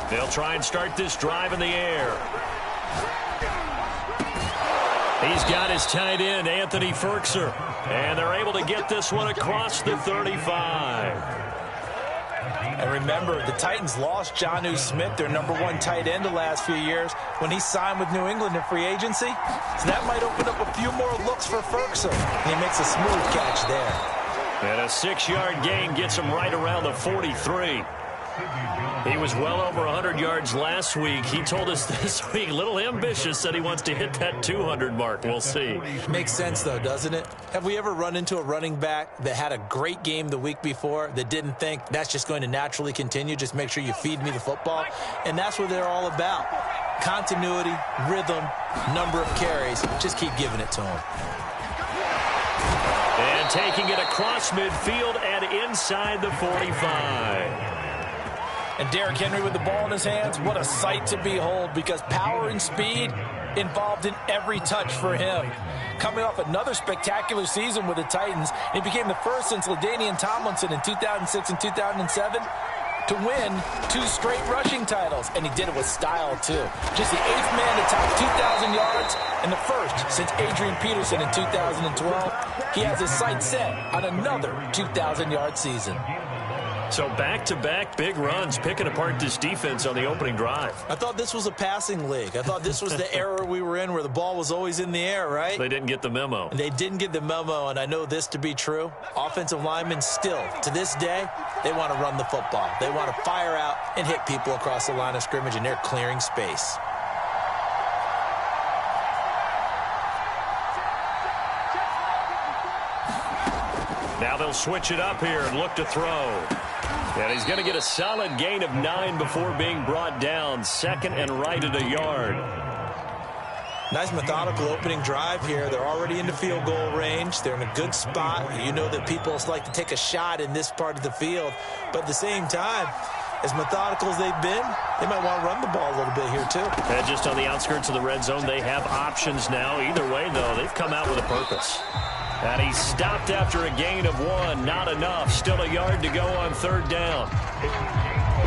They'll try and start this drive in the air. He's got his tight end, Anthony Firkser. And they're able to get this one across the 35. And remember, the Titans lost Jonnu Smith, their #1 tight end the last few years, when he signed with New England in free agency. So that might open up a few more looks for Firkser. And he makes a smooth catch there. And a 6-yard gain gets him right around the 43. He was well over 100 yards last week. He told us this week, a little ambitious, said he wants to hit that 200 mark. We'll see. Makes sense, though, doesn't it? Have we ever run into a running back that had a great game the week before that didn't think that's just going to naturally continue? Just make sure you feed me the football. And that's what they're all about. Continuity, rhythm, number of carries. Just keep giving it to him. And taking it across midfield and inside the 45. And Derrick Henry with the ball in his hands, what a sight to behold, because power and speed involved in every touch for him. Coming off another spectacular season with the Titans, he became the first since LaDainian Tomlinson in 2006 and 2007 to win 2 straight rushing titles, and he did it with style, too. Just the 8th man to top 2,000 yards and the first since Adrian Peterson in 2012. He has his sights set on another 2,000-yard season. So back-to-back big runs, picking apart this defense on the opening drive. I thought this was a passing league. I thought this was the era we were in where the ball was always in the air, right? They didn't get the memo. And they didn't get the memo, and I know this to be true. Offensive linemen still, to this day, they want to run the football. They want to fire out and hit people across the line of scrimmage, and they're clearing space. Now they'll switch it up here and look to throw. And he's going to get a solid gain of 9 before being brought down. 2nd and right at a yard. Nice methodical opening drive here. They're already in the field goal range. They're in a good spot. You know that people like to take a shot in this part of the field. But at the same time, as methodical as they've been, they might want to run the ball a little bit here too. And just on the outskirts of the red zone, they have options now. Either way, though, they've come out with a purpose. And he stopped after a gain of 1. Not enough. Still a yard to go on 3rd down.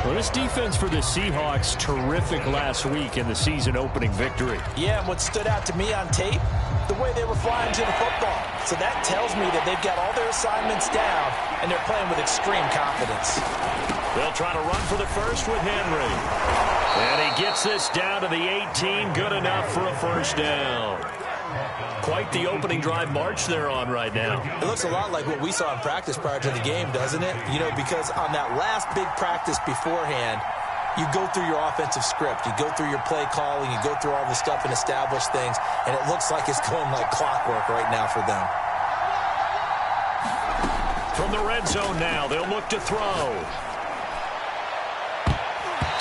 Well, this defense for the Seahawks, terrific last week in the season opening victory. Yeah, and what stood out to me on tape, the way they were flying to the football. So that tells me that they've got all their assignments down, and they're playing with extreme confidence. They'll try to run for the first with Henry. And he gets this down to the 18. Good enough for a 1st down. Quite the opening drive march they're on right now. It looks a lot like what we saw in practice prior to the game, doesn't it? You know, because on that last big practice beforehand, you go through your offensive script. You go through your play calling. You go through all the stuff and establish things. And it looks like it's going like clockwork right now for them. From the red zone now, they'll look to throw.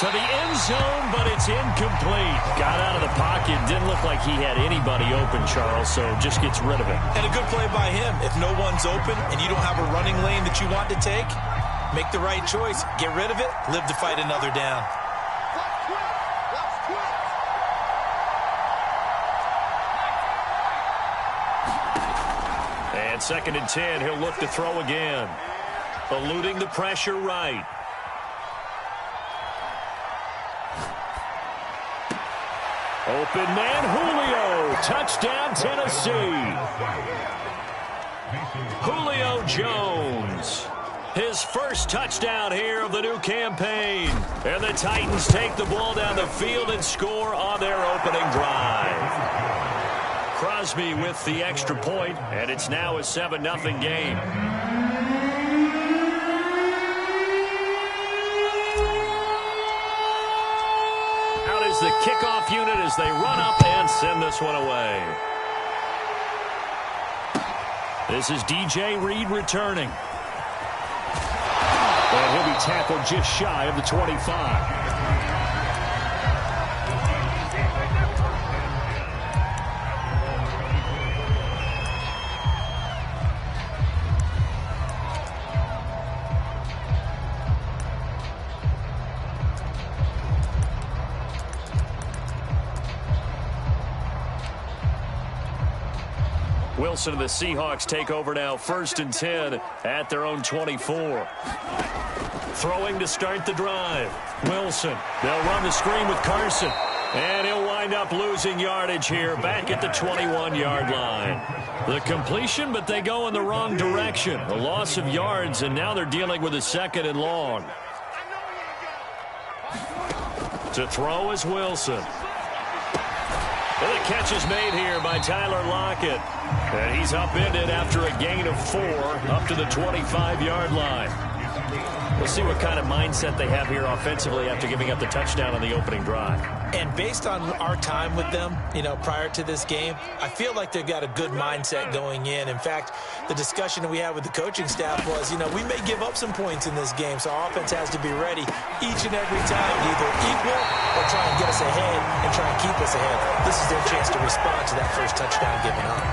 To the end zone, but it's incomplete. Got out of the pocket. Didn't look like he had anybody open, Charles, so just gets rid of it. And a good play by him. If no one's open and you don't have a running lane that you want to take, make the right choice. Get rid of it. Live to fight another down. And 2nd and 10, he'll look to throw again. Eluding the pressure right. Open man, Julio. Touchdown, Tennessee. Julio Jones. His first touchdown here of the new campaign. And the Titans take the ball down the field and score on their opening drive. Crosby with the extra point, and it's now a 7-0 game. The kickoff unit as they run up and send this one away. This is DJ Reed returning. And he'll be tackled just shy of the 25. Wilson and the Seahawks take over now, 1st and 10 at their own 24. Throwing to start the drive. Wilson. They'll run the screen with Carson. And he'll wind up losing yardage here back at the 21-yard line. The completion, but they go in the wrong direction. A loss of yards, and now they're dealing with a 2nd and long. To throw is Wilson. And the catch is made here by Tyler Lockett. And he's upended after a gain of 4 up to the 25-yard line. We'll see what kind of mindset they have here offensively after giving up the touchdown on the opening drive. And based on our time with them, prior to this game, I feel like they've got a good mindset going in. In fact, the discussion that we had with the coaching staff was, we may give up some points in this game, so our offense has to be ready each and every time, either equal or try and get us ahead and try and keep us ahead. This is their chance to respond to that first touchdown given up.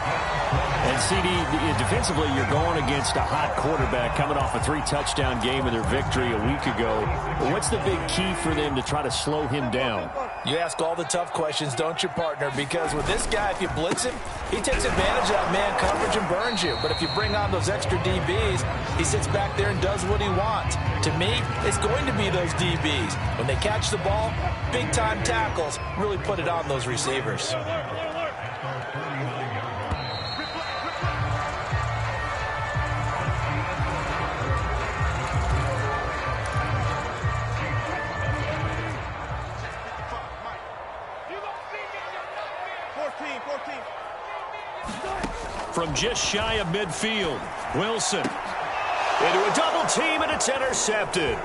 And CD, defensively, you're going against a hot quarterback coming off a 3-touchdown game in their victory a week ago. What's the big key for them to try to slow him down? You ask all the tough questions, don't you, partner? Because with this guy, if you blitz him, he takes advantage of that man coverage and burns you. But if you bring on those extra DBs, he sits back there and does what he wants. To me, it's going to be those DBs. When they catch the ball, big-time tackles really put it on those receivers. From just shy of midfield, Wilson into a double team, and it's intercepted.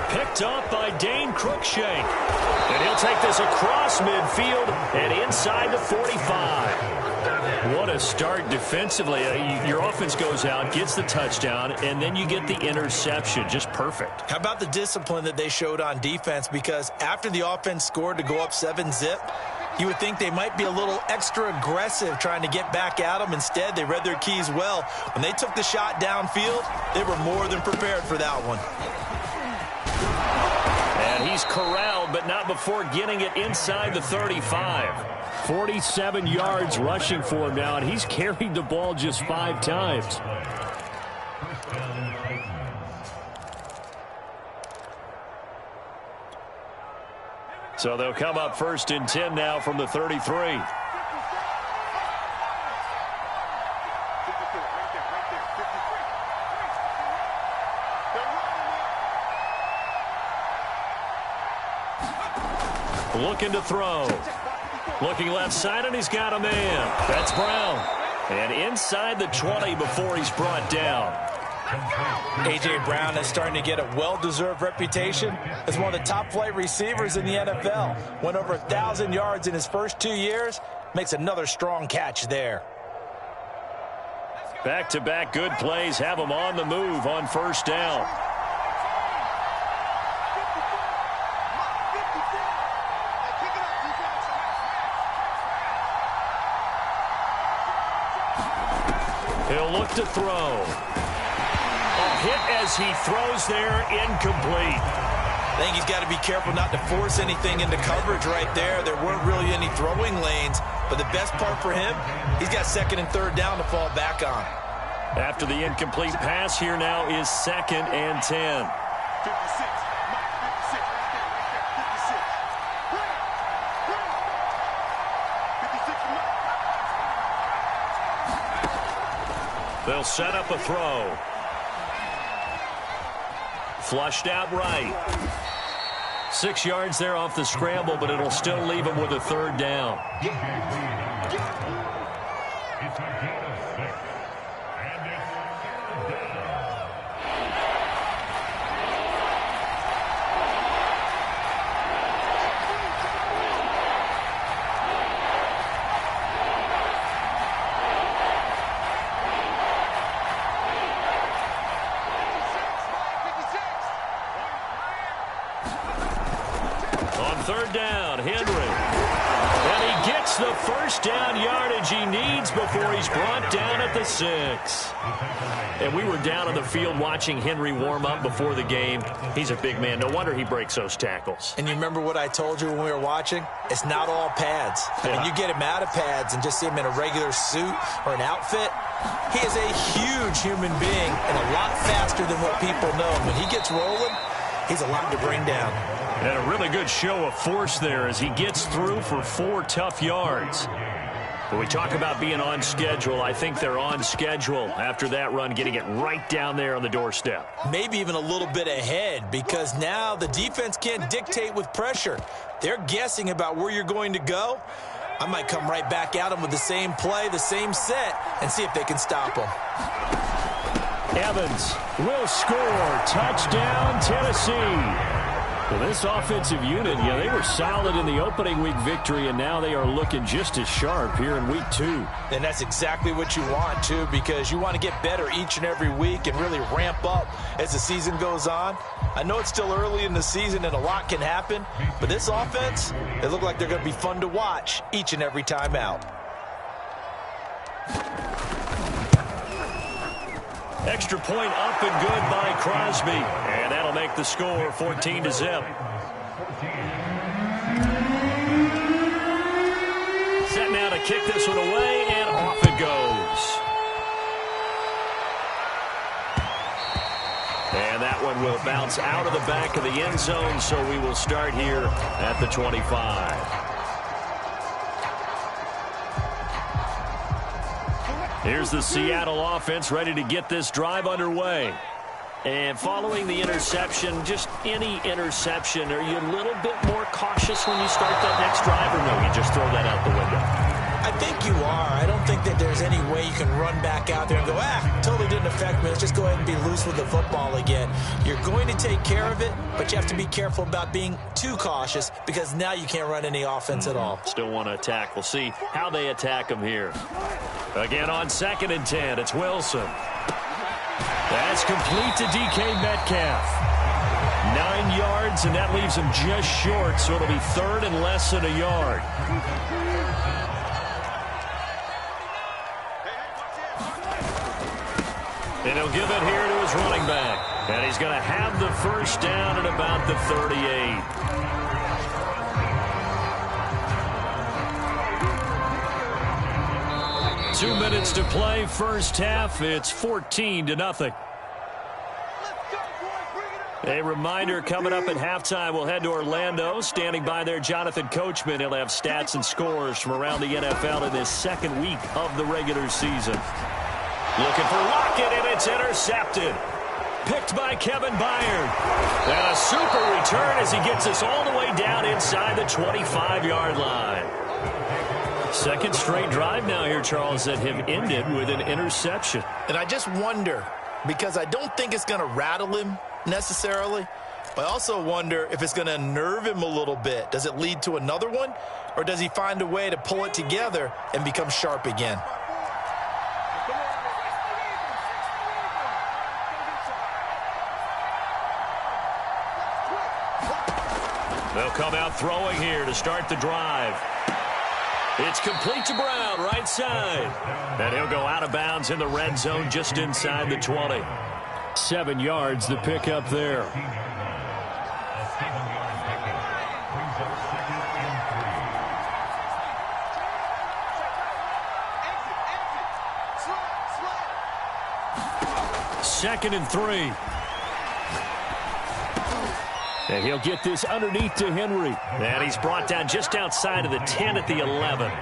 Picked up by Dane Cruikshank. And he'll take this across midfield and inside the 45. What a start defensively. Your offense goes out, gets the touchdown, and then you get the interception. Just perfect. How about the discipline that they showed on defense? Because after the offense scored to go up 7-zip, you would think they might be a little extra aggressive trying to get back at them. Instead, they read their keys well. When they took the shot downfield, they were more than prepared for that one. And he's corralled, but not before getting it inside the 35. 47 yards rushing for him now, and he's carried the ball just 5 times. So they'll come up 1st and 10 now from the 33. Looking to throw. Looking left side, and he's got a man. That's Brown. And inside the 20 before he's brought down. A.J. Brown is starting to get a well-deserved reputation as one of the top-flight receivers in the NFL. Went over 1,000 yards in his first 2 years. Makes another strong catch there. Back-to-back good plays have him on the move on 1st down. He'll look to throw. A hit as he throws there, incomplete. I think he's got to be careful not to force anything into coverage right there. There weren't really any throwing lanes, but the best part for him, he's got 2nd and 3rd down to fall back on. After the incomplete pass, here now is 2nd and 10. They'll set up a throw. Flushed out right. 6 yards there off the scramble, but it'll still leave him with a 3rd down. On 3rd down, Henry. And he gets the 1st down yardage he needs before he's brought down at the 6. And we were down on the field watching Henry warm up before the game. He's a big man. No wonder he breaks those tackles. And you remember what I told you when we were watching? It's not all pads. I mean, you get him out of pads and just see him in a regular suit or an outfit. He is a huge human being and a lot faster than what people know. When he gets rolling, He's a lot to bring down. And a really good show of force there as he gets through for 4 tough yards. When we talk about being on schedule, I think they're on schedule after that run, getting it right down there on the doorstep. Maybe even a little bit ahead, because now the defense can't dictate with pressure. They're guessing about where you're going to go. I might come right back at them with the same play, the same set, and see if they can stop them. Evans will score. Touchdown, Tennessee. Well, this offensive unit, they were solid in the opening week victory, and now they are looking just as sharp here in week 2. And that's exactly what you want, too, because you want to get better each and every week and really ramp up as the season goes on. I know it's still early in the season and a lot can happen, but this offense, they look like they're going to be fun to watch each and every time out. Extra point up and good by Crosby. And that'll make the score 14-0. Set now to kick this one away, and off it goes. And that one will bounce out of the back of the end zone, so we will start here at the 25. Here's the Seattle offense ready to get this drive underway. And following the interception, just any interception, are you a little bit more cautious when you start that next drive, or no, you just throw that out the window? I think you are. I don't think that there's any way you can run back out there and go, totally didn't affect me. Let's just go ahead and be loose with the football again. You're going to take care of it, but you have to be careful about being too cautious because now you can't run any offense at all. Still want to attack. We'll see how they attack them here. Again on 2nd and 10, it's Wilson. That's complete to DK Metcalf. 9 yards, and that leaves him just short, so it'll be 3rd and less than a yard. And he'll give it here to his running back. And he's going to have the first down at about the 38. Two minutes to play, first half. It's 14-0. A reminder coming up at halftime, we'll head to Orlando. Standing by there, Jonathan Coachman. He'll have stats and scores from around the NFL in this second week of the regular season. Looking for Lockett, and it's intercepted. Picked by Kevin Byard. And a super return as he gets us all the way down inside the 25-yard line. Second straight drive now here, Charles, that have ended with an interception. And I just wonder, because I don't think it's going to rattle him necessarily, but I also wonder if it's going to unnerve him a little bit. Does it lead to another one, or does he find a way to pull it together and become sharp again? They'll come out throwing here to start the drive. It's complete to Brown, right side. And he'll go out of bounds in the red zone just inside the 20. 7 yards, the pickup there. Second and 3. And he'll get this underneath to Henry. And he's brought down just outside of the 10 at the 11.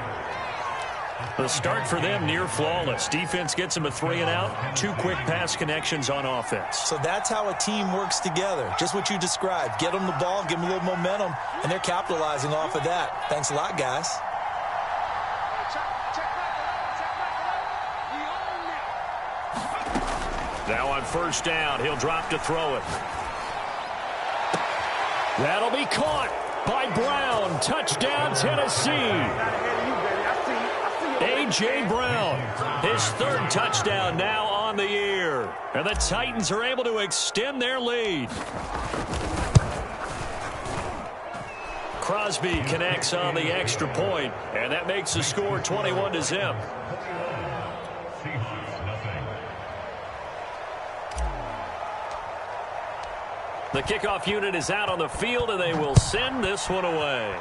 The start for them near flawless. Defense gets them a 3-and-out. 2 quick pass connections on offense. So that's how a team works together. Just what you described. Get them the ball, give them a little momentum, and they're capitalizing off of that. Thanks a lot, guys. Now on first down, he'll drop to throw it. That'll be caught by Brown. Touchdown, Tennessee. A.J. Brown, his 3rd touchdown now on the year. And the Titans are able to extend their lead. Crosby connects on the extra point, and that makes the score 21-0. The kickoff unit is out on the field, and they will send this one away.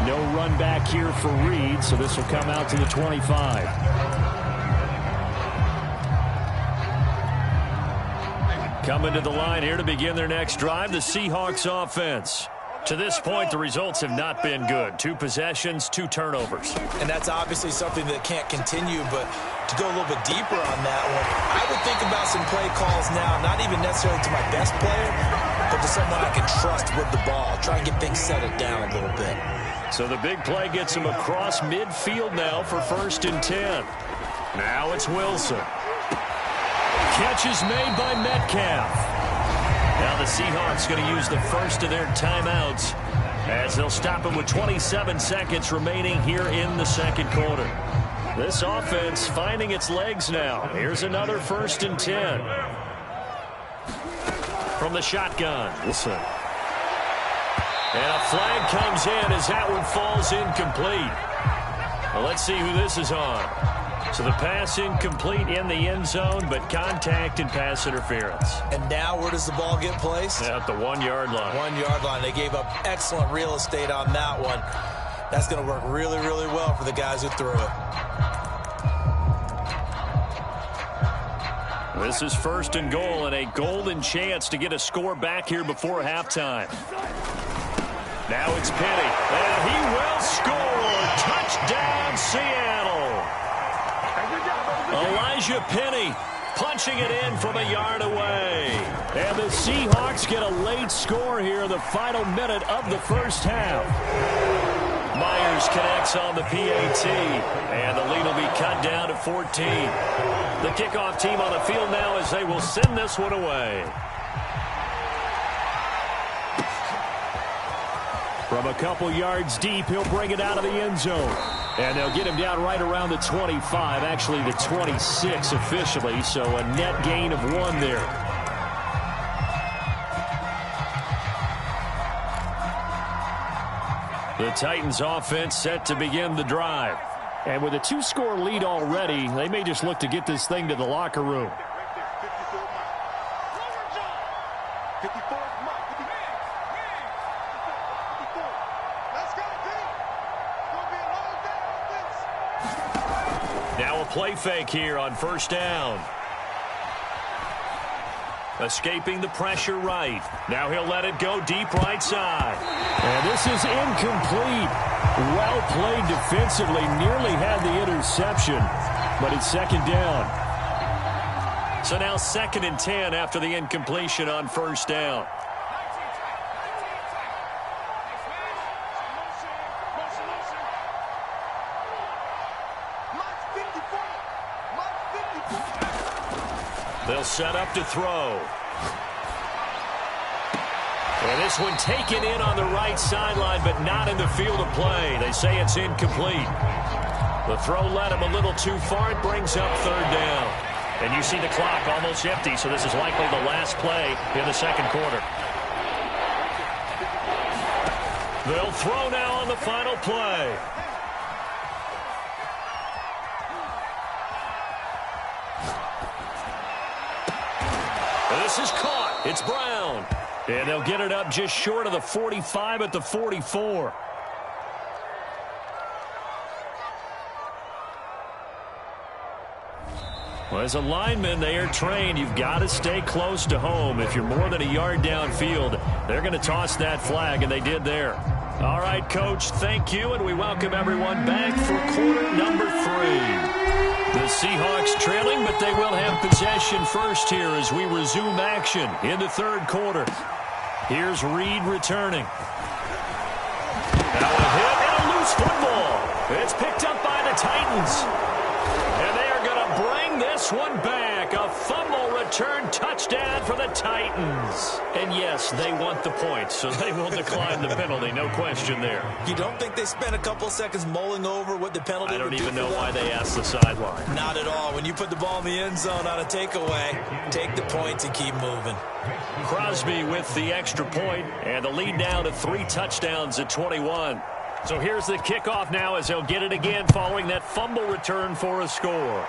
No run back here for Reed, so this will come out to the 25. Coming to the line here to begin their next drive, the Seahawks offense. To this point, the results have not been good. 2 possessions, 2 turnovers. And that's obviously something that can't continue, but to go a little bit deeper on that one, I would think about some play calls now, not even necessarily to my best player, but to someone I can trust with the ball. Try and get things settled down a little bit. So the big play gets him across midfield now for 1st and 10. Now it's Wilson. Catch is made by Metcalf. Now the Seahawks going to use the first of their timeouts as they'll stop it with 27 seconds remaining here in the second quarter. This offense finding its legs now. Here's another 1st and 10. From the shotgun. Wilson. And a flag comes in as that one falls incomplete. Well, let's see who this is on. So the pass incomplete in the end zone, but contact and pass interference. And now where does the ball get placed? At the 1-yard line. 1-yard line. They gave up excellent real estate on that one. That's going to work really, really well for the guys who threw it. This is 1st and goal and a golden chance to get a score back here before halftime. Now it's Penny. And he will score. Touchdown, Seattle. Elijah Penny punching it in from a yard away. And the Seahawks get a late score here in the final minute of the first half. Myers connects on the PAT, and the lead will be cut down to 14. The kickoff team on the field now as they will send this one away. From a couple yards deep, he'll bring it out of the end zone. And they'll get him down right around the 25, actually the 26 officially, so a net gain of 1 there. The Titans offense set to begin the drive. And with a 2-score lead already, they may just look to get this thing to the locker room. Now a play fake here on 1st down. Escaping the pressure right. Now he'll let it go deep right side. And this is incomplete. Well played defensively. Nearly had the interception, but it's 2nd down. So now 2nd and 10 after the incompletion on 1st down. They'll set up to throw. And this one taken in on the right sideline, but not in the field of play. They say it's incomplete. The throw led him a little too far. It brings up 3rd down. And you see the clock almost empty, so this is likely the last play in the second quarter. They'll throw now on the final play. This is caught. It's Brown. And they'll get it up just short of the 45 at the 44. Well, as a lineman, they are trained. You've got to stay close to home. If you're more than a yard downfield, they're going to toss that flag, and they did there. All right, Coach, thank you, and we welcome everyone back for quarter number 3. The Seahawks trailing, but they will have possession first here as we resume action in the 3rd quarter. Here's Reed returning. Now a hit and a loose football. It's picked up by the Titans. And they are going to bring this one back. A fumble return touchdown for the Titans. And yes, they want the points, so they will decline the penalty. No question there. You don't think they spent a couple seconds mulling over what the penalty I don't would do even know for why them? they asked the sideline. Not at all. When you put the ball in the end zone on a takeaway, take the points and keep moving. Crosby with the extra point, and the lead now to 3 touchdowns at 21. So here's the kickoff now as they'll get it again following that fumble return for a score.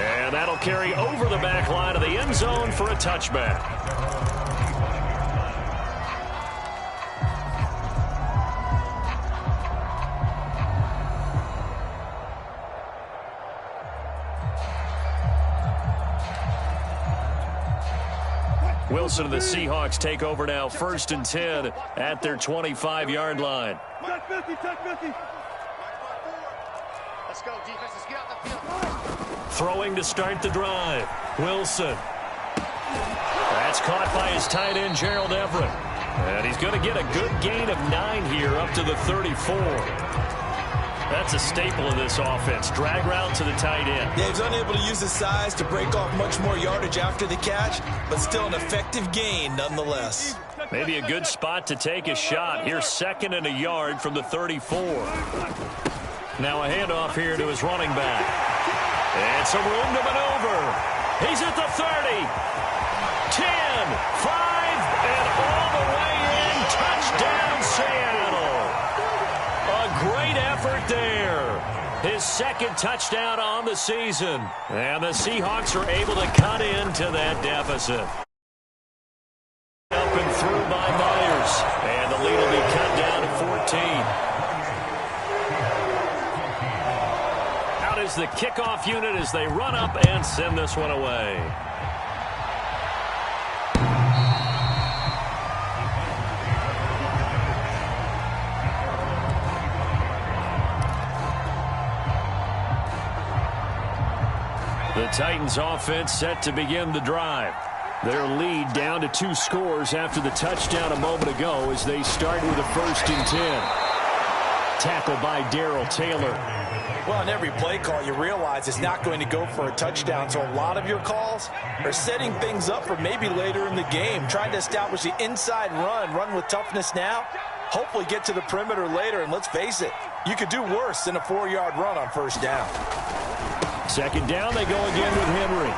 And that'll carry over the back line of the end zone for a touchback. Wilson and the Seahawks take over now, 1st and 10 at their 25-yard line. Let's go, defense. Let's get out the field. Throwing to start the drive. Wilson. That's caught by his tight end, Gerald Everett. And he's going to get a good gain of 9 here up to the 34. That's a staple of this offense. Drag route to the tight end. Yeah, he's unable to use his size to break off much more yardage after the catch, but still an effective gain nonetheless. Maybe a good spot to take a shot. Here's 2nd and a yard from the 34. Now a handoff here to his running back. And some room to maneuver. He's at the 30. 10, 5, and all the way in. Touchdown, Seattle. A great effort there. His 2nd touchdown on the season. And the Seahawks are able to cut into that deficit. Up and through by Myers. And the lead will be cut down to 14. Out is the kickoff unit as they run up and send this one away. The Titans offense set to begin the drive. Their lead down to 2 scores after the touchdown a moment ago as they start with a 1st and 10. Tackle by Darrell Taylor. Well, in every play call, you realize it's not going to go for a touchdown, so a lot of your calls are setting things up for maybe later in the game, trying to establish the inside run with toughness now, hopefully get to the perimeter later, and let's face it, you could do worse than a 4-yard run on 1st down. 2nd down, they go again with Henry.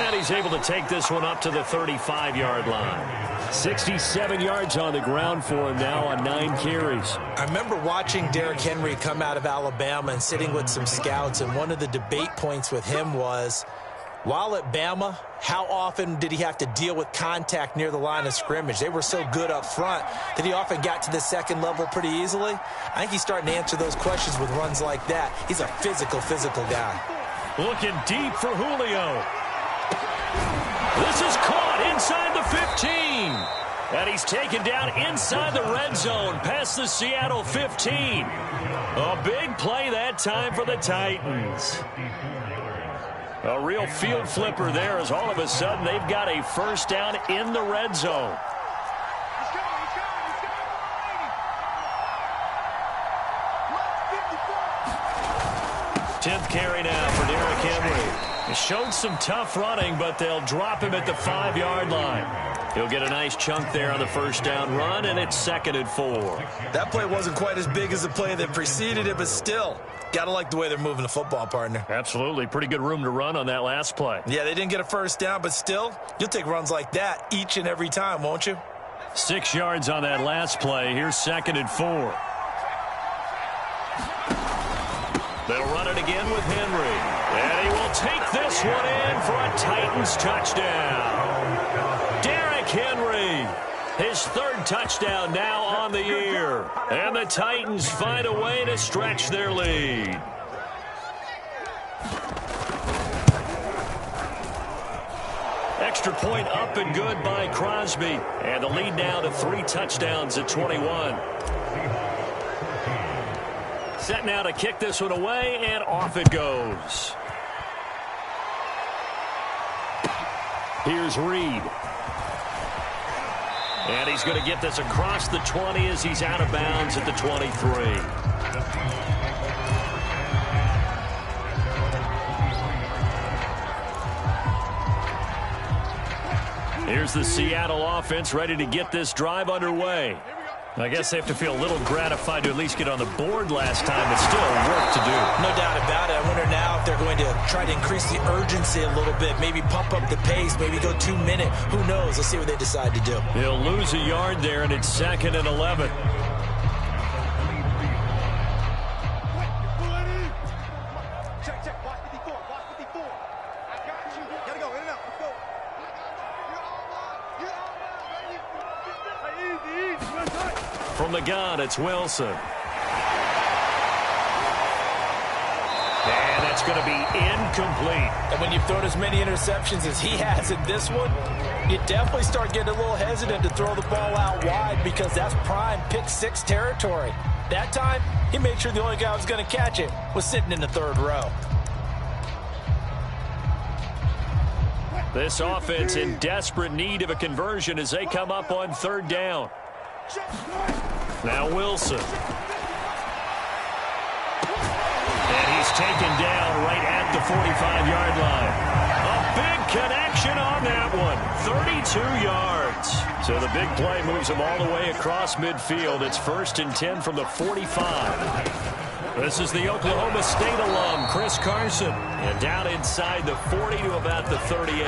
And he's able to take this one up to the 35-yard line. 67 yards on the ground for him now on 9 carries. I remember watching Derrick Henry come out of Alabama and sitting with some scouts, and one of the debate points with him was, while at Bama, how often did he have to deal with contact near the line of scrimmage? They were so good up front that he often got to the 2nd level pretty easily. I think he's starting to answer those questions with runs like that. He's a physical guy. Looking deep for Julio. This is caught inside the 15. And he's taken down inside the red zone past the Seattle 15. A big play that time for the Titans. A real field flipper there as all of a sudden they've got a 1st down in the red zone. Tenth carry now for Derrick Henry. He showed some tough running, but they'll drop him at the 5-yard line. He'll get a nice chunk there on the 1st down run, and it's 2nd and 4. That play wasn't quite as big as the play that preceded it, but still, got to like the way they're moving the football, partner. Absolutely. Pretty good room to run on that last play. Yeah, they didn't get a 1st down, but still, you'll take runs like that each and every time, won't you? 6 yards on that last play. Here's 2nd and 4. They'll run it again with Henry. And he will take this one in for a Titans touchdown. Derrick Henry, his 3rd touchdown now on the year. And the Titans find a way to stretch their lead. Extra point up and good by Crosby. And the lead now to 3 touchdowns at 21. Set now to kick this one away, and off it goes. Here's Reed. And he's going to get this across the 20 as he's out of bounds at the 23. Here's the Seattle offense ready to get this drive underway. I guess they have to feel a little gratified to at least get on the board last time, but still work to do. No doubt about it. I wonder now if they're going to try to increase the urgency a little bit, maybe pump up the pace, maybe go 2-minute. Who knows? Let's see what they decide to do. He'll lose a yard there, and it's 2nd and 11. From the gun, it's Wilson. And that's it's going to be incomplete. And when you've thrown as many interceptions as he has in this one, you definitely start getting a little hesitant to throw the ball out wide because that's prime pick six territory. That time, he made sure the only guy who was going to catch it was sitting in the third row. This offense in desperate need of a conversion as they come up on third down. Now Wilson. And he's taken down right at the 45-yard line. A big connection on that one. 32 yards. So the big play moves him all the way across midfield. It's 1st and 10 from the 45. This is the Oklahoma State alum, Chris Carson. And down inside the 40 to about the 38.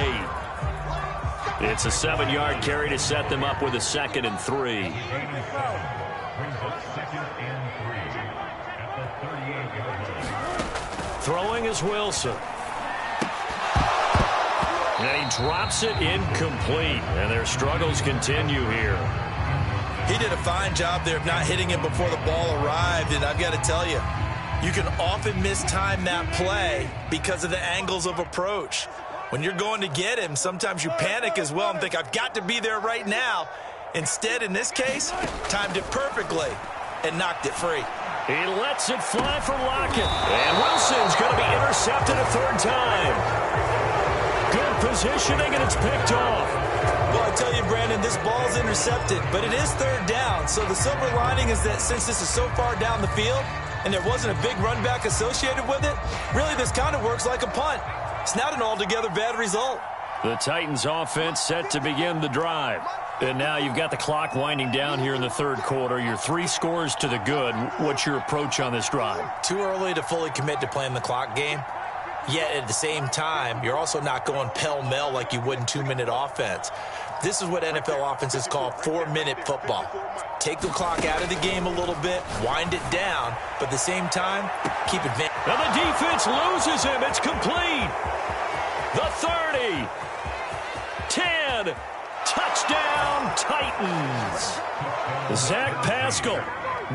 It's a 7-yard carry to set them up with a 2nd and 3. Throwing is Wilson. And he drops it incomplete. And their struggles continue here. He did a fine job there of not hitting him before the ball arrived, and I've got to tell you, you can often mistime that play because of the angles of approach. When you're going to get him, sometimes you panic as well and think, I've got to be there right now. Instead, in this case, timed it perfectly and knocked it free. He lets it fly for Lockett. And Wilson's going to be intercepted a third time. Good positioning, and it's picked off. Well, I tell you, Brandon, this ball's intercepted, but it is third down. So the silver lining is that since this is so far down the field and there wasn't a big run back associated with it, really this kind of works like a punt. It's not an altogether bad result. The Titans offense set to begin the drive. And now you've got the clock winding down here in the third quarter. You're 3 scores to the good. What's your approach on this drive? Too early to fully commit to playing the clock game. Yet at the same time, you're also not going pell-mell like you would in 2-minute offense. This is what NFL offenses call 4-minute football. Take the clock out of the game a little bit, wind it down, but at the same time, keep advancing. Now the defense loses him. It's complete. The 30. 10. Touchdown, Titans. Zach Pascal,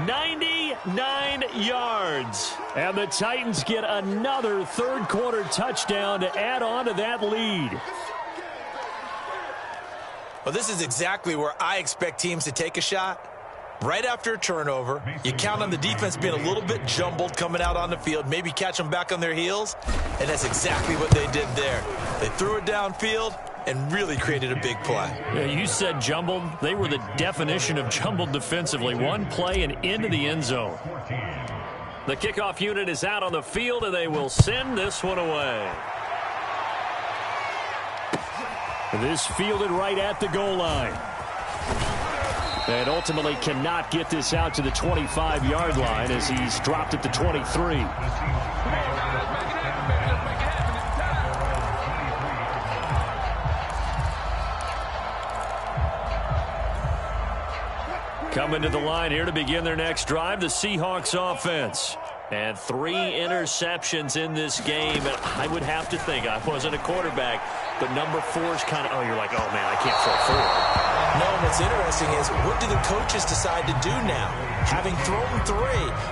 99 yards. And the Titans get another third-quarter touchdown to add on to that lead. Well, this is exactly where I expect teams to take a shot. Right after a turnover, you count on the defense being a little bit jumbled coming out on the field, maybe catch them back on their heels, and that's exactly what they did there. They threw it downfield and really created a big play. Yeah, you said jumbled. They were the definition of jumbled defensively. One play and into the end zone. The kickoff unit is out on the field, and they will send this one away. This fielded right at the goal line. And ultimately cannot get this out to the 25-yard line as he's dropped at the 23. Coming to the line here to begin their next drive, the Seahawks offense. And 3 interceptions in this game. And I would have to think, I wasn't a quarterback, but number 4 is kind of, oh, you're like, oh, man, I can't throw 4. No, what's interesting is, what do the coaches decide to do now? Having thrown 3,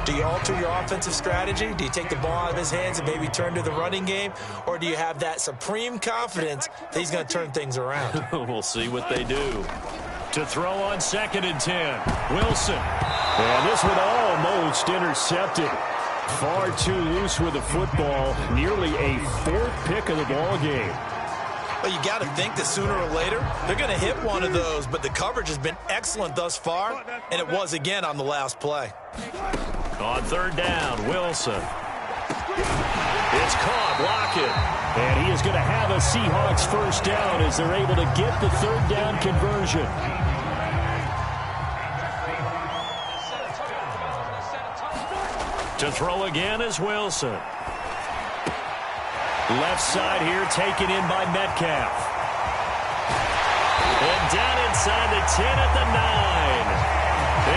do you alter your offensive strategy? Do you take the ball out of his hands and maybe turn to the running game? Or do you have that supreme confidence that he's going to turn things around? We'll see what they do. To throw on 2nd and 10. Wilson. And this one almost intercepted. Far too loose with the football. Nearly a 4th pick of the ball game. Well, you got to think that sooner or later they're going to hit one of those, but the coverage has been excellent thus far, and it was again on the last play. On 3rd down, Wilson. It's caught, Lockett. And he is going to have a Seahawks first down as they're able to get the 3rd down conversion. To throw again is Wilson. Left side here taken in by Metcalf. And down inside the 10 at the 9.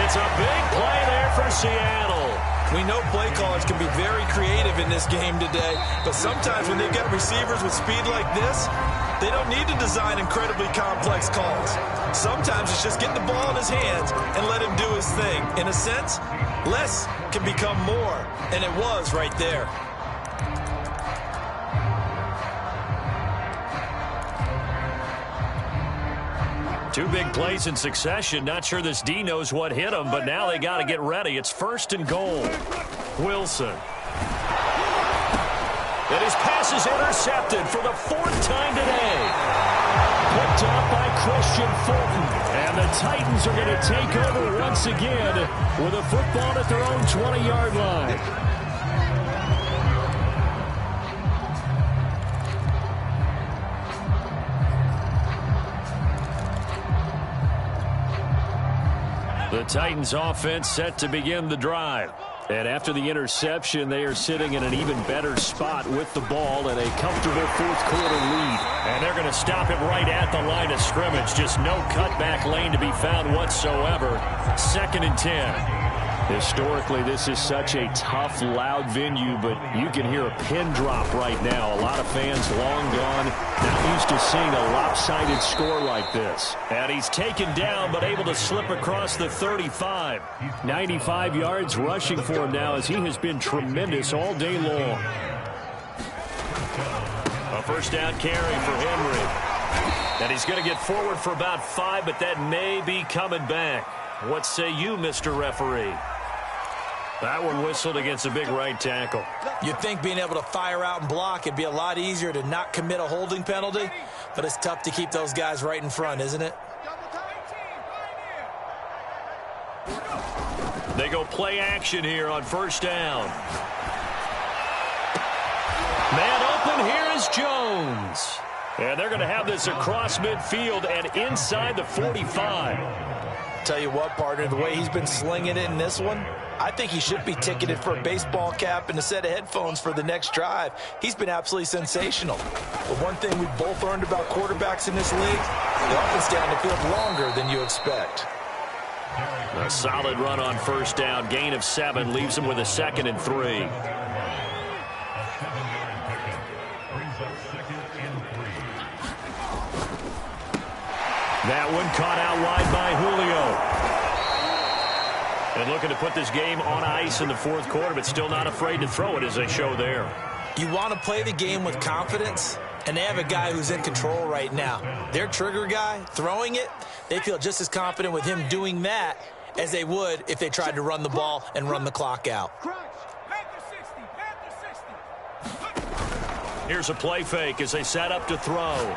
It's a big play there for Seattle. We know play callers can be very creative in this game today, but sometimes when they've got receivers with speed like this, they don't need to design incredibly complex calls. Sometimes it's just get the ball in his hands and let him do his thing. In a sense, less can become more, and it was right there. Two big plays in succession. Not sure this D knows what hit him, but now they got to get ready. It's 1st and goal. Wilson. And his pass is intercepted for the 4th time today. Picked up by Christian Fulton. And the Titans are going to take over once again with a football at their own 20-yard line. The Titans offense set to begin the drive. And after the interception, they are sitting in an even better spot with the ball and a comfortable 4th quarter lead. And they're going to stop it right at the line of scrimmage. Just no cutback lane to be found whatsoever. 2nd and 10. Historically, this is such a tough, loud venue, but you can hear a pin drop right now. A lot of fans long gone, not used to seeing a lopsided score like this. And he's taken down, but able to slip across the 35. 95 yards rushing for him now, as he has been tremendous all day long. A 1st down carry for Henry. And he's going to get forward for about 5, but that may be coming back. What say you, Mr. Referee? That one whistled against a big right tackle. You'd think being able to fire out and block, it'd be a lot easier to not commit a holding penalty, but it's tough to keep those guys right in front, isn't it? They go play action here on 1st down. Man open, here is Jones. And they're going to have this across midfield and inside the 45. Tell you what, partner, the way he's been slinging it in this one, I think he should be ticketed for a baseball cap and a set of headphones for the next drive. He's been absolutely sensational. But one thing we've both learned about quarterbacks in this league, they often stay on the field longer than you expect. A solid run on 1st down. Gain of 7 leaves him with a 2nd and 3. That one caught out wide by Julio. And looking to put this game on ice in the 4th quarter, but still not afraid to throw it as they show there. You want to play the game with confidence, and they have a guy who's in control right now. Their trigger guy, throwing it, they feel just as confident with him doing that as they would if they tried to run the ball and run the clock out. Here's a play fake as they set up to throw.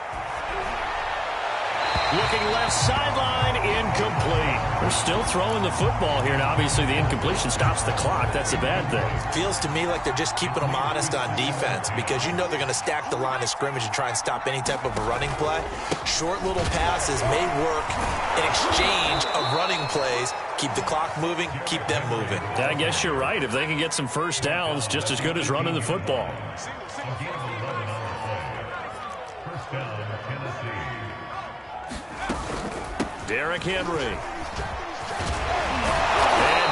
Looking left sideline, incomplete. They're still throwing the football here, and obviously the incompletion stops the clock. That's a bad thing. Feels to me like they're just keeping them honest on defense, because you know they're going to stack the line of scrimmage and try and stop any type of a running play. Short little passes may work in exchange of running plays. Keep the clock moving, keep them moving. I guess you're right. If they can get some 1st downs, just as good as running the football. Derrick Henry. And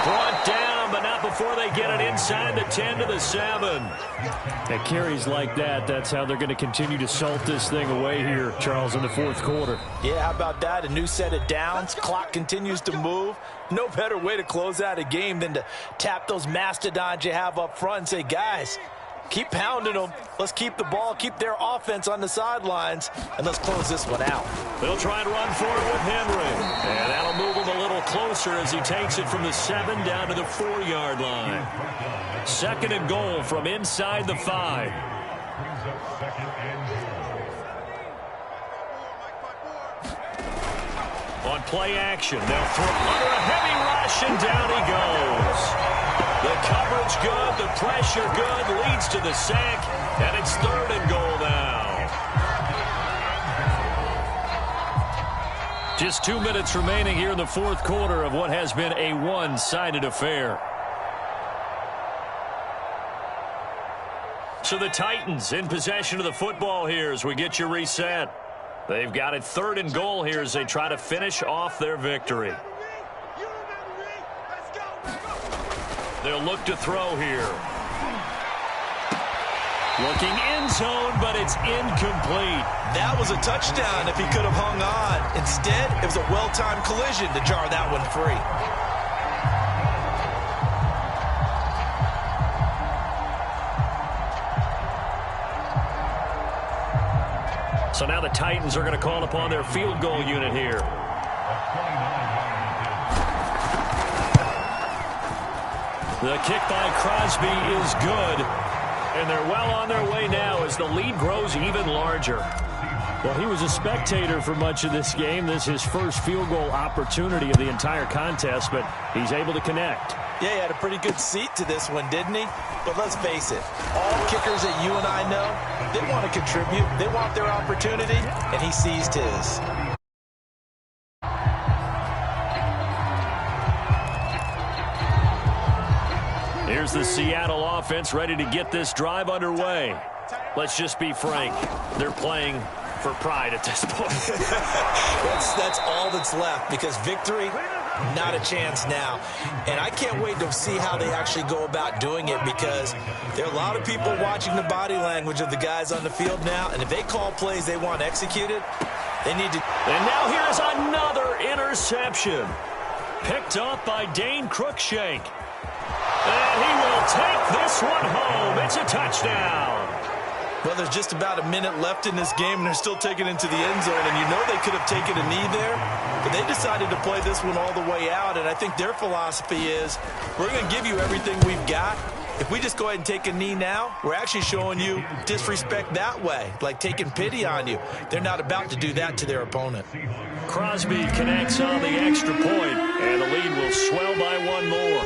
brought down, but not before they get it inside the 10 to the 7. At carries like that, that's how they're going to continue to salt this thing away here, Charles, in the 4th quarter. Yeah, how about that? A new set of downs. Clock continues to move. No better way to close out a game than to tap those mastodons you have up front and say, guys, keep pounding them. Let's keep the ball, keep their offense on the sidelines, and let's close this one out. They'll try and run for it with Henry. And that'll move him a little closer as he takes it from the 7 down to the 4-yard line. 2nd and goal from inside the 5. On play action, they'll throw under a heavy rush, and down he goes. The coverage good, the pressure good, leads to the sack, and it's 3rd and goal now. Just 2 minutes remaining here in the 4th quarter of what has been a one-sided affair. So the Titans in possession of the football here as we get you reset. They've got it 3rd and goal here as they try to finish off their victory. They'll look to throw here. Looking end zone, but it's incomplete. That was a touchdown if he could have hung on. Instead, it was a well-timed collision to jar that one free. So now the Titans are going to call upon their field goal unit here. The kick by Crosby is good. And they're well on their way now as the lead grows even larger. Well, he was a spectator for much of this game. This is his first field goal opportunity of the entire contest, but he's able to connect. Yeah, he had a pretty good seat to this one, didn't he? But let's face it, all kickers that you and I know, they want to contribute. They want their opportunity, and he seized his. Here's the Seattle offense ready to get this drive underway. Let's just be frank. They're playing for pride at this point. That's all that's left, because victory, not a chance now. And I can't wait to see how they actually go about doing it, because there are a lot of people watching the body language of the guys on the field now, and if they call plays they want executed, they need to. And now here's another interception. Picked up by Dane Cruikshank. And he will take this one home. It's a touchdown. Well, there's just about a minute left in this game, and they're still taking it into the end zone. And you know they could have taken a knee there, but they decided to play this one all the way out. And I think their philosophy is, we're going to give you everything we've got. If we just go ahead and take a knee now, we're actually showing you disrespect that way, like taking pity on you. They're not about to do that to their opponent. Crosby connects on the extra point, and the lead will swell by one more.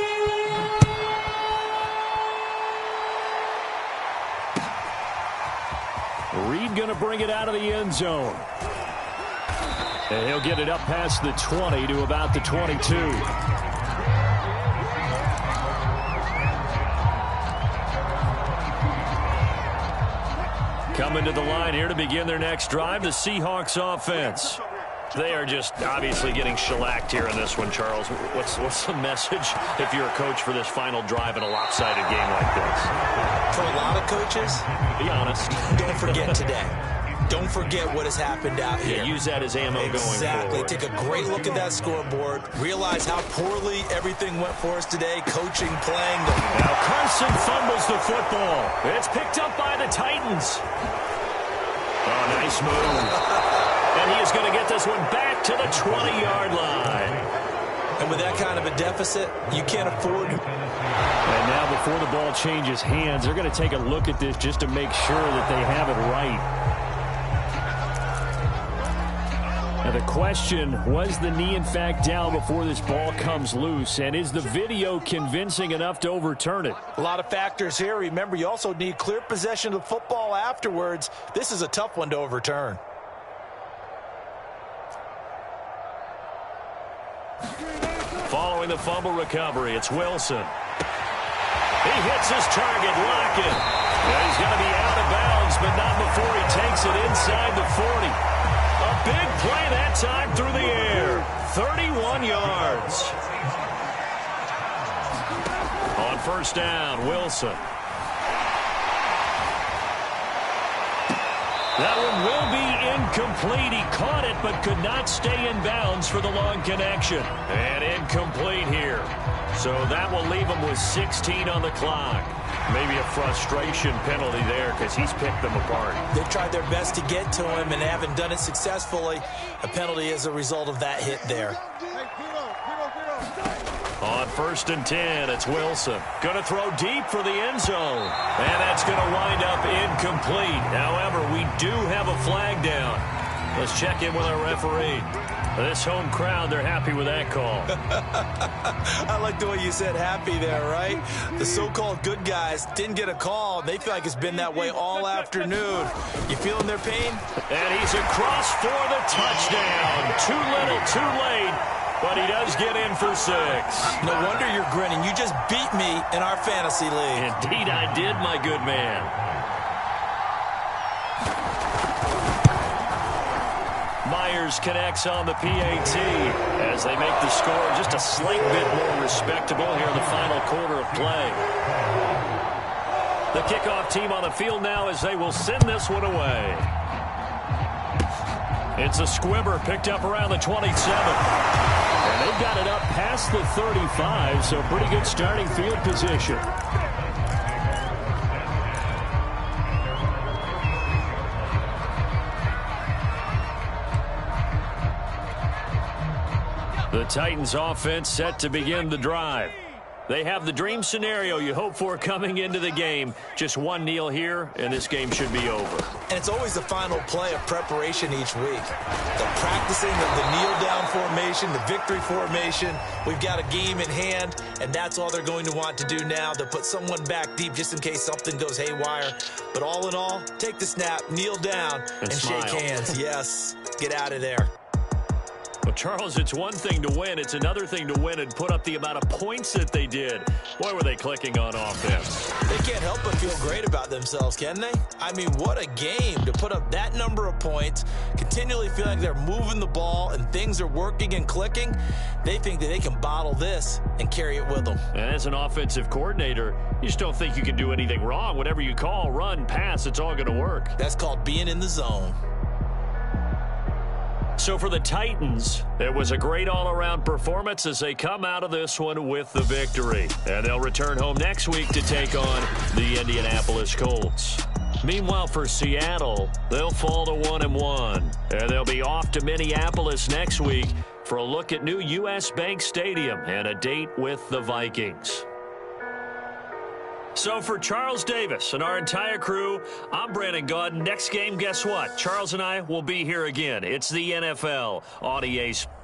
Reed going to bring it out of the end zone. And he'll get it up past the 20 to about the 22. Coming to the line here to begin their next drive, the Seahawks offense. They are just obviously getting shellacked here in this one, Charles. What's the message if you're a coach for this final drive in a lopsided game like this? For a lot of coaches, be honest. Don't forget today. Don't forget what has happened out here. Yeah, use that as ammo going forward. Exactly. Take a great look at that scoreboard. Realize how poorly everything went for us today. Coaching, playing. Now Carson fumbles the football. It's picked up by the Titans. Oh, nice move. And he is going to get this one back to the 20-yard line. And with that kind of a deficit, you can't afford to. And now before the ball changes hands, they're going to take a look at this just to make sure that they have it right. Now the question, was the knee in fact down before this ball comes loose? And is the video convincing enough to overturn it? A lot of factors here. Remember, you also need clear possession of the football afterwards. This is a tough one to overturn. Following the fumble recovery, it's Wilson. He hits his target, Lockett. Yeah, he's going to be out of bounds, but not before he takes it inside the 40. A big play that time through the air. 31 yards. On first down, Wilson. That one will be incomplete. He caught it but could not stay in bounds for the long connection. And incomplete here. So that will leave him with 16 on the clock. Maybe a frustration penalty there because he's picked them apart. They've tried their best to get to him and haven't done it successfully. A penalty is a result of that hit there. On first and 10, it's Wilson. Going to throw deep for the end zone. And that's going to wind up incomplete. However, we do have a flag down. Let's check in with our referee. This home crowd, they're happy with that call. I like the way you said happy there, right? The so-called good guys didn't get a call. They feel like it's been that way all afternoon. You feeling their pain? And he's across for the touchdown. Too little, too late. But he does get in for 6. No wonder you're grinning. You just beat me in our fantasy league. Indeed I did, my good man. Myers connects on the PAT as they make the score just a slight bit more respectable here in the final quarter of play. The kickoff team on the field now as they will send this one away. It's a squibber picked up around the 27. And they've got it up past the 35, so pretty good starting field position. The Titans offense set to begin the drive. They have the dream scenario you hope for coming into the game. Just one kneel here, and this game should be over. And it's always the final play of preparation each week. The practicing of the kneel-down formation, the victory formation. We've got a game in hand, and that's all they're going to want to do now. They'll put someone back deep just in case something goes haywire. But all in all, take the snap, kneel down, and shake hands. Yes, get out of there. Well, Charles, it's one thing to win. It's another thing to win and put up the amount of points that they did. Boy, were they clicking on offense. They can't help but feel great about themselves, can they? I mean, what a game to put up that number of points, continually feeling like they're moving the ball and things are working and clicking. They think that they can bottle this and carry it with them. And as an offensive coordinator, you just don't think you can do anything wrong. Whatever you call, run, pass, it's all going to work. That's called being in the zone. So for the Titans, it was a great all-around performance as they come out of this one with the victory. And they'll return home next week to take on the Indianapolis Colts. Meanwhile, for Seattle, they'll fall to 1-1. And they'll be off to Minneapolis next week for a look at new U.S. Bank Stadium and a date with the Vikings. So for Charles Davis and our entire crew, I'm Brandon Gaudin. Next game, guess what? Charles and I will be here again. It's the NFL on EA Sports.